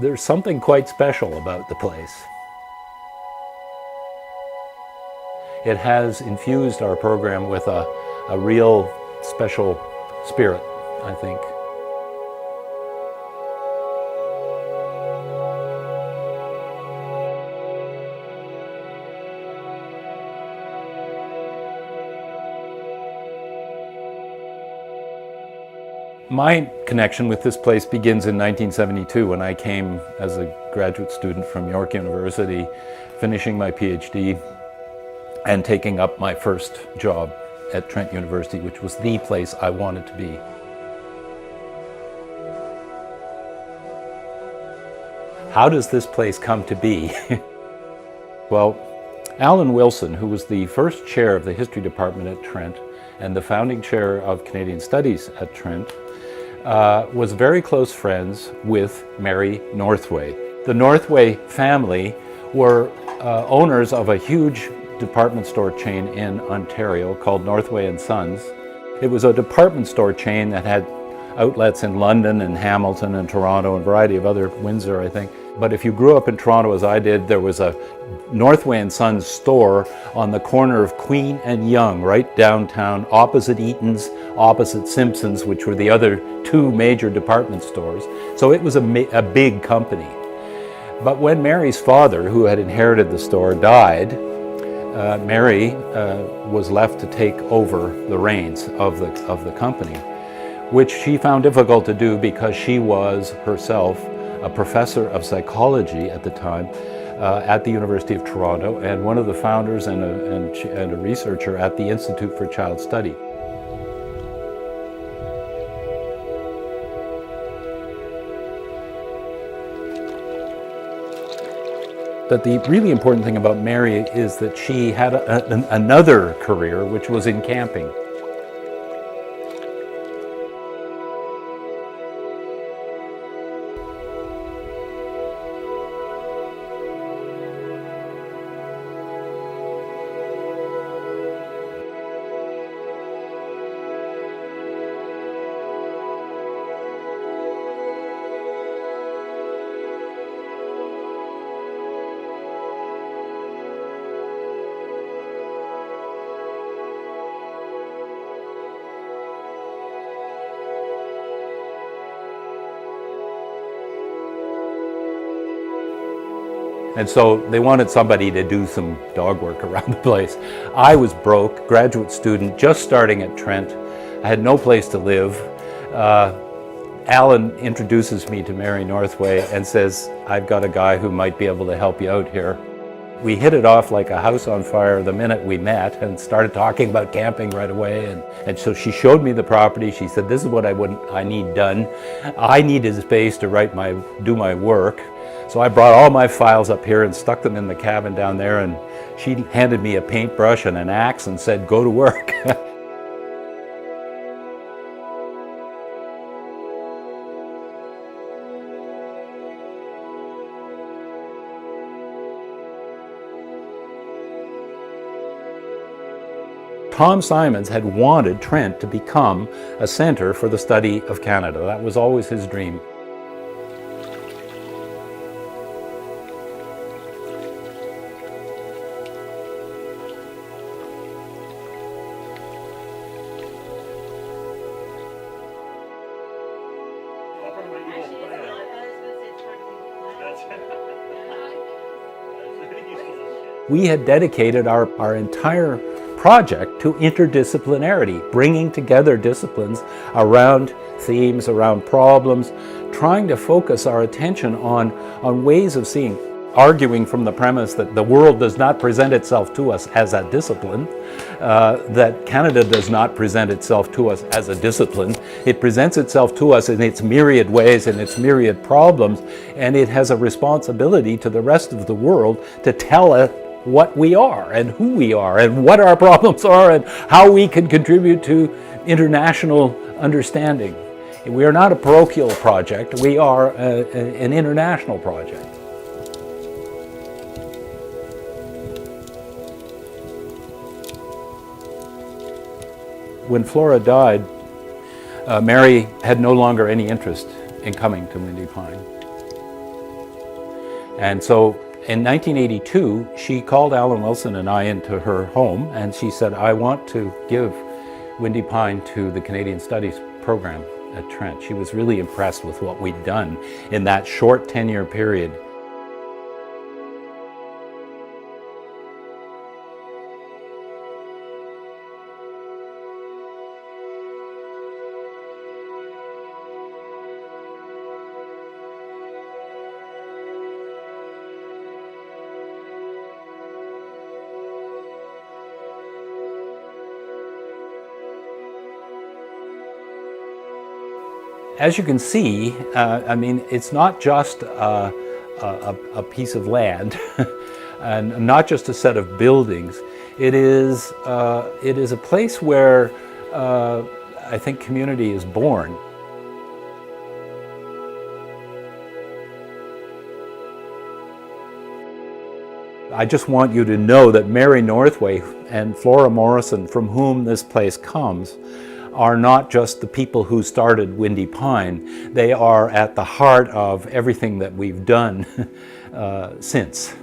there's something quite special about the place. It has infused our program with a real special spirit, I think. My connection with this place begins in 1972 when I came as a graduate student from York University, finishing my PhD and taking up my first job at Trent University, which was the place I wanted to be. How does this place come to be? Well, Alan Wilson, who was the first chair of the history department at Trent and the founding chair of Canadian Studies at Trent, was very close friends with Mary Northway. The Northway family were owners of a huge department store chain in Ontario called Northway and Sons. It was a department store chain that had outlets in London and Hamilton and Toronto and a variety of other, Windsor, I think. But if you grew up in Toronto as I did, there was a Northway and Sons store on the corner of Queen and Yonge, right downtown, opposite Eaton's, opposite Simpson's, which were the other two major department stores. So it was a big company. But when Mary's father, who had inherited the store, died, Mary was left to take over the reins of the company, which she found difficult to do because she was herself a professor of psychology at the time at the University of Toronto and one of the founders and a researcher at the Institute for Child Study. But the really important thing about Mary is that she had another career, which was in camping. And so they wanted somebody to do some dog work around the place. I was broke, graduate student, just starting at Trent. I had no place to live. Alan introduces me to Mary Northway and says, I've got a guy who might be able to help you out here. We hit it off like a house on fire the minute we met and started talking about camping right away. And so she showed me the property. She said, this is what I need done. I needed space to do my work. So I brought all my files up here and stuck them in the cabin down there, and she handed me a paintbrush and an axe and said, go to work. Tom Simons had wanted Trent to become a center for the study of Canada. That was always his dream. We had dedicated our entire project to interdisciplinarity, bringing together disciplines around themes, around problems, trying to focus our attention on ways of seeing, arguing from the premise that the world does not present itself to us as a discipline, that Canada does not present itself to us as a discipline. It presents itself to us in its myriad ways and its myriad problems, and it has a responsibility to the rest of the world to tell us what we are and who we are and what our problems are and how we can contribute to international understanding. We are not a parochial project, we are an international project. When Flora died, Mary had no longer any interest in coming to Windy Pine. And so in 1982, she called Alan Wilson and I into her home, and she said, I want to give Windy Pine to the Canadian Studies program at Trent. She was really impressed with what we'd done in that short 10-year period. As you can see, I mean, it's not just a piece of land and not just a set of buildings. It is a place where I think community is born. I just want you to know that Mary Northway and Flora Morrison, from whom this place comes, are not just the people who started Windy Pine. They are at the heart of everything that we've done since.